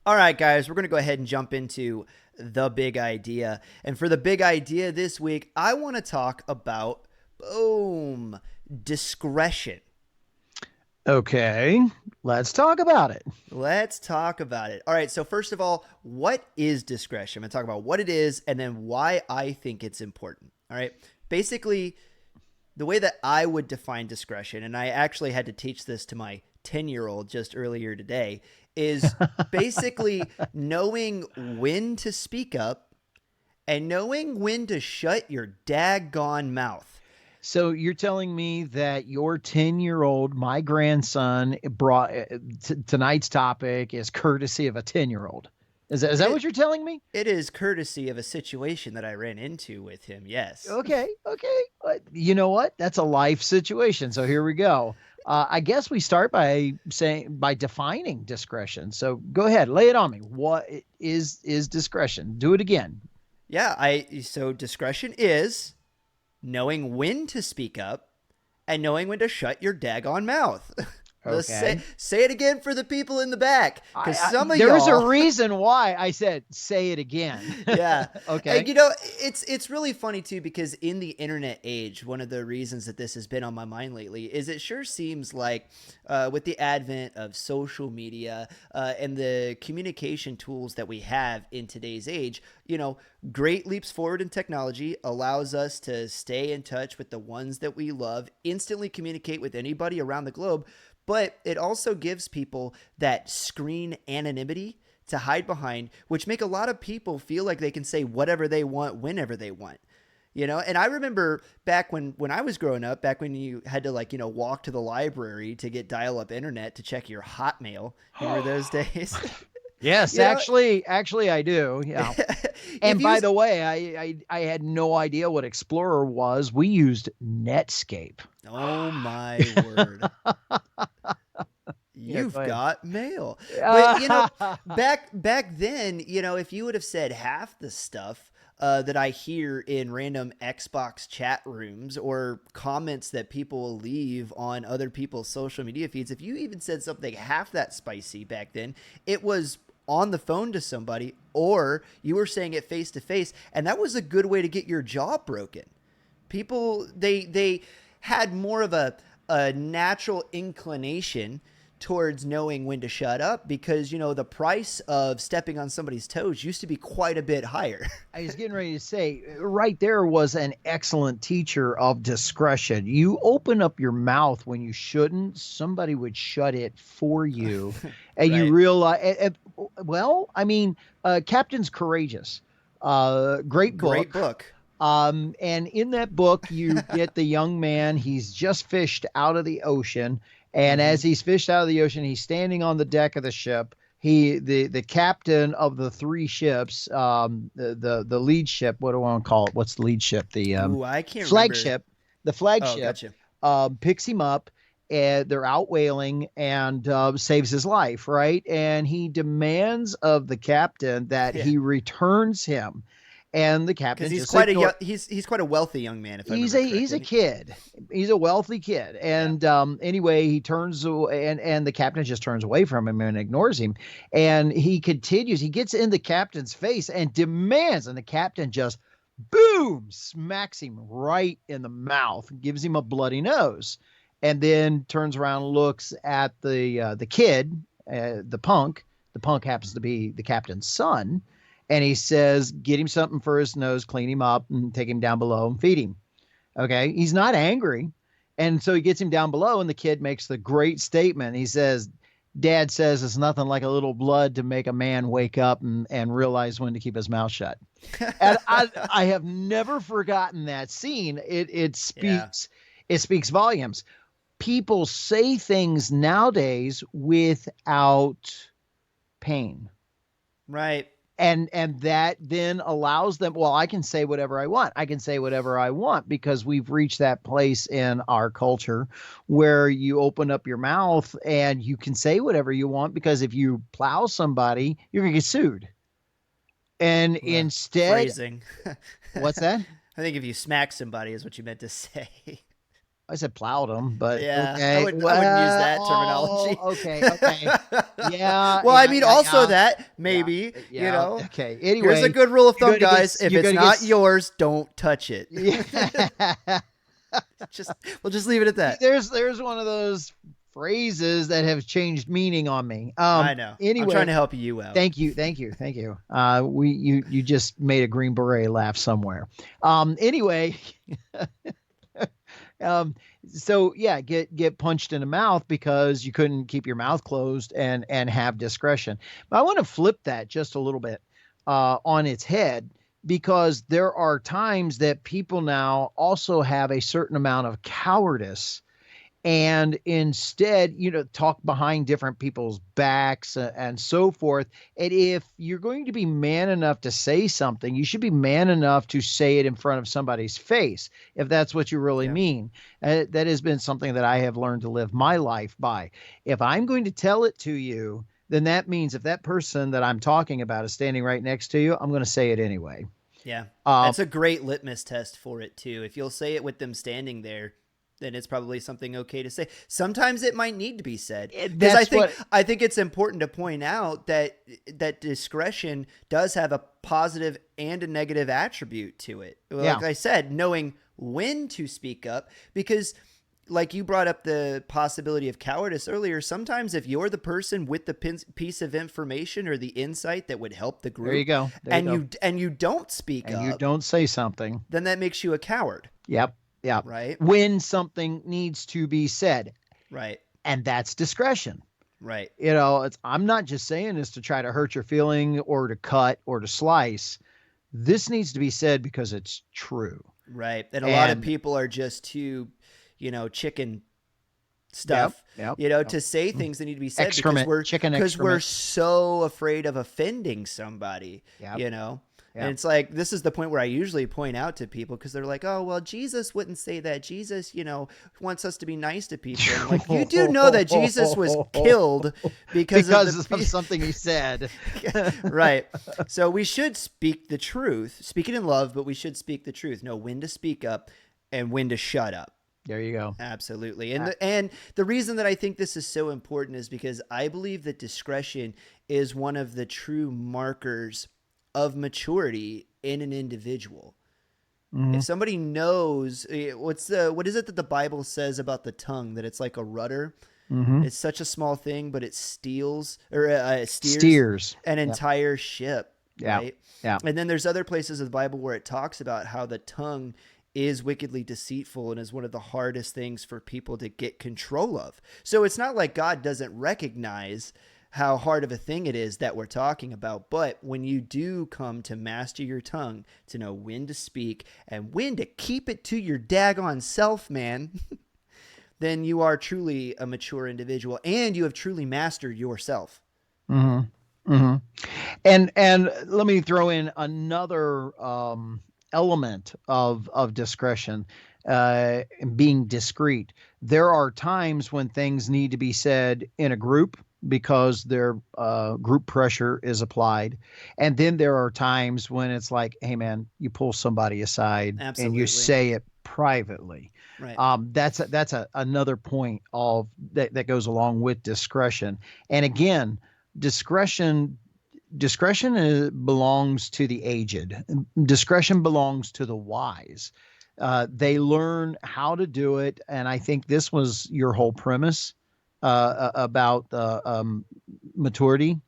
All right, guys, we're going to go ahead and jump into the big idea. And for the big idea this week, I want to talk about, boom, discretion. Okay, let's talk about it. Let's talk about it. All right, so first of all, what is discretion? I'm going to talk about what it is and then why I think it's important. All right, basically, the way that I would define discretion, and I actually had to teach this to my 10-year-old just earlier today, is basically knowing when to speak up and knowing when to shut your daggone mouth. So you're telling me that your 10-year-old, my grandson, brought tonight's topic is courtesy of a 10-year-old. Is that what It you're telling me? it is courtesy of a situation that I ran into with him. Yes. Okay. You know what? That's a life situation. So here we go. I guess we start by defining discretion. So go ahead, lay it on me. What is discretion? Do it again. Yeah, so discretion is knowing when to speak up and knowing when to shut your daggone mouth. Let's Okay. say it again for the people in the back, because some of There's a y'all. reason why I said say it again. Yeah. And Okay. it's really funny too, because in the internet age, one of the reasons that this has been on my mind lately is it sure seems like with the advent of social media and the communication tools that we have in today's age, great leaps forward in technology allows us to stay in touch with the ones that we love, instantly communicate with anybody around the globe. But it also gives people that screen anonymity to hide behind, which make a lot of people feel like they can say whatever they want whenever they want. And I remember back when I was growing up, back when you had to walk to the library to get dial-up internet to check your Hotmail. You remember those days? Yes, you know, actually, I do. Yeah. if And you by the way, I had no idea what Explorer was. We used Netscape. Oh my word. Yeah, go You've ahead. got mail. But back then, if you would have said half the stuff that I hear in random Xbox chat rooms or comments that people will leave on other people's social media feeds, if you even said something half that spicy back then, it was on the phone to somebody or you were saying it face to face, and that was a good way to get your jaw broken. People they had more of a natural inclination towards knowing when to shut up because the price of stepping on somebody's toes used to be quite a bit higher. I was getting ready to say, right there was an excellent teacher of discretion. You open up your mouth when you shouldn't, somebody would shut it for you. And you Right. realize, well, I mean, Captain's Courageous. Great Great book. book. And in that book, you get the young man. He's just fished out of the ocean, and Mm-hmm. as he's fished out of the ocean, he's standing on the deck of the ship. The captain of the three ships, the lead ship. What do I want to call it? What's the lead ship? The Ooh, I can't remember. flagship. The Oh, flagship gotcha. picks him up. And they're out whaling and saves his life, right? And he demands of the captain that Yeah, he returns him. And the because captain he's just quite a ignores. he's quite a wealthy young man, if I He's remember a correctly. kid. He's a wealthy kid, Yeah. and anyway, he turns away, and the captain just turns away from him and ignores him. And he continues. He gets in the captain's face and demands, and the captain just boom smacks him right in the mouth, gives him a bloody nose, and then turns around, and looks at the kid, the punk. The punk happens to be the captain's son, and he says, "Get him something for his nose, clean him up, and take him down below and feed him." Okay. He's not angry. And so he gets him down below, and the kid makes the great statement. He says, "Dad says it's nothing like a little blood to make a man wake up and realize when to keep his mouth shut." And I have never forgotten that scene. Yeah. It speaks volumes. People say things nowadays without pain, Right. and that then allows them, well, I can say whatever I want. I can say whatever I want because we've reached that place in our culture where you open up your mouth and you can say whatever you want, because if you plow somebody, you're gonna get sued. And Well, instead, phrasing. what's that? I think if you smack somebody is what you meant to say. I said plowed them, but Yeah, okay. I wouldn't use that Well, terminology. okay, okay. Yeah, Well, I yeah, mean, yeah, also yeah, that yeah, maybe, yeah. Okay. here's a Anyway, good rule of you're thumb, gonna get guys. If you're it's gonna get not yours, don't touch it. yeah. Just we'll just leave it at See, that. there's one of those phrases that have changed meaning on me. I know. I'm trying Anyway, to help you out. thank you, thank you, thank you. You just made a Green Beret laugh somewhere. Anyway, um, so yeah, get punched in the mouth because you couldn't keep your mouth closed and have discretion. But I want to flip that just a little bit on its head because there are times that people now also have a certain amount of cowardice and instead, talk behind different people's backs and so forth. And if you're going to be man enough to say something, you should be man enough to say it in front of somebody's face, if that's what you really Yeah. mean. That has been something that I have learned to live my life by. If I'm going to tell it to you, then that means if that person that I'm talking about is standing right next to you, I'm going to say it anyway. Yeah. Um, That's a great litmus test for it too. If you'll say it with them standing there, then it's probably something okay to say. Sometimes it might need to be said because that's what. I think it's important to point out that discretion does have a positive and a negative attribute to it. Yeah. Like I said, knowing when to speak up, because like you brought up the possibility of cowardice earlier, sometimes if you're the person with the piece of information or the insight that would help the group, There you go. There you go. and you don't speak And you up, don't say something. then that makes you a coward. Yep. Yep. Right. When something needs to be said. Right. And that's discretion. Right. I'm not just saying this to try to hurt your feeling or to cut or to slice. This needs to be said because it's true. Right. And a lot of people are just too, chicken stuff, Yep. to say things that need to be said Excrement, because we're excrement. so afraid of offending somebody, Yep. And it's like, this is the point where I usually point out to people because they're like, oh, well, Jesus wouldn't say that. Jesus, wants us to be nice to people. And I'm like, you do know that Jesus was killed because of something he said. Right. So we should speak the truth, speak it in love, but we should speak the truth. Know when to speak up and when to shut up. There you go. Absolutely. And the reason that I think this is so important is because I believe that discretion is one of the true markers of maturity in an individual. Mhm. If somebody knows what is it that the Bible says about the tongue, that it's like a rudder. Mhm. It's such a small thing, but it steers Steers. an entire ship. Yeah. Right. Yeah. And then there's other places of the Bible where it talks about how the tongue is wickedly deceitful and is one of the hardest things for people to get control of. So it's not like God doesn't recognize how hard of a thing it is that we're talking about. But when you do come to master your tongue, to know when to speak and when to keep it to your daggone self, man, then you are truly a mature individual and you have truly mastered yourself. Mm-hmm. Mm-hmm. And let me throw in another element of discretion, being discreet. There are times when things need to be said in a group because their group pressure is applied. And then there are times when it's like, hey, man, you pull somebody aside and you say it privately. Right. That's another point of that goes along with discretion. And again, discretion belongs to the aged. Discretion belongs to the wise. They learn how to do it. And I think this was your whole premise about maturity,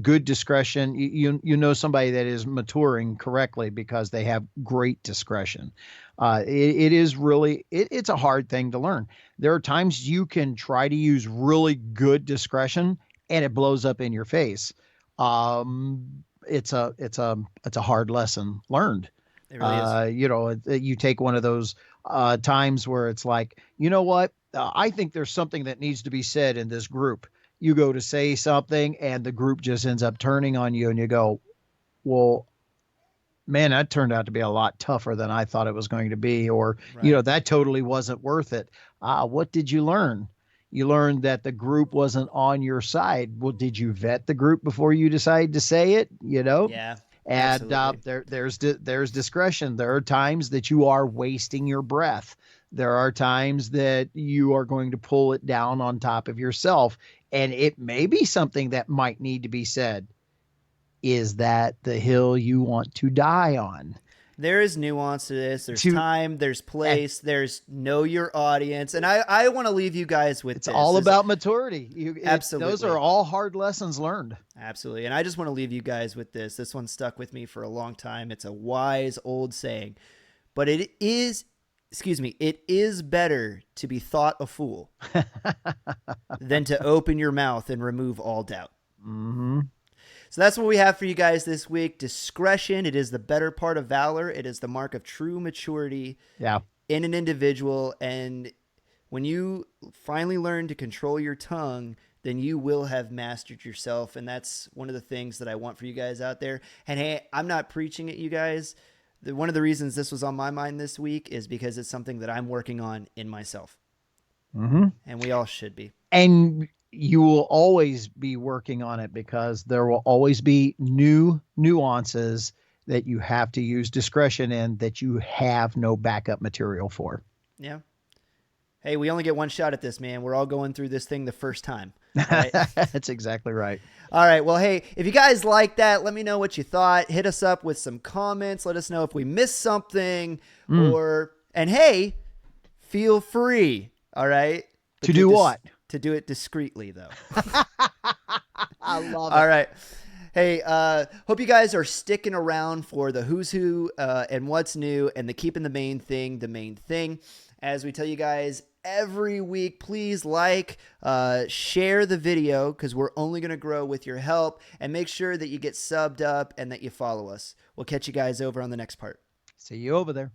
good discretion. You know somebody that is maturing correctly because they have great discretion. It is really it's a hard thing to learn. There are times you can try to use really good discretion and it blows up in your face. It's a hard lesson learned. It really is. You take one of those times where it's like, you know what? I think there's something that needs to be said in this group. You go to say something and the group just ends up turning on you and you go, well, man, that turned out to be a lot tougher than I thought it was going to be. Or, Right. that totally wasn't worth it. What did you learn? You learned that the group wasn't on your side. Well, did you vet the group before you decided to say it? Yeah. And Absolutely. there's discretion. There are times that you are wasting your breath. There are times that you are going to pull it down on top of yourself. And it may be something that might need to be said. Is that the hill you want to die on? There is nuance to this. There's To time, there's place, there's know your audience. And I want to leave you guys with It's this. all about maturity. Absolutely. Those are all hard lessons learned. Absolutely. And I just want to leave you guys with this. This one stuck with me for a long time. It's a wise old saying, but it is better to be thought a fool than to open your mouth and remove all doubt. Mm-hmm. So that's what we have for you guys this week. Discretion. It is the better part of valor. It is the mark of true maturity in an individual. And when you finally learn to control your tongue, then you will have mastered yourself. And that's one of the things that I want for you guys out there. And hey, I'm not preaching at you guys. One of the reasons this was on my mind this week is because it's something that I'm working on in myself. Mm-hmm. And we all should be. And you will always be working on it because there will always be new nuances that you have to use discretion in that you have no backup material for. Yeah. Hey, we only get one shot at this, man. We're all going through this thing the first time. Right? That's exactly right. All right. Well, hey, if you guys like that, let me know what you thought. Hit us up with some comments. Let us know if we missed something and hey, feel free. All right. To do what? To do it discreetly, though. I love it. All right. Hey, hope you guys are sticking around for the who's who and what's new and the keeping the main thing. As we tell you guys every week, please share the video because we're only going to grow with your help, and make sure that you get subbed up and that you follow us. We'll catch you guys over on the next part. See you over there.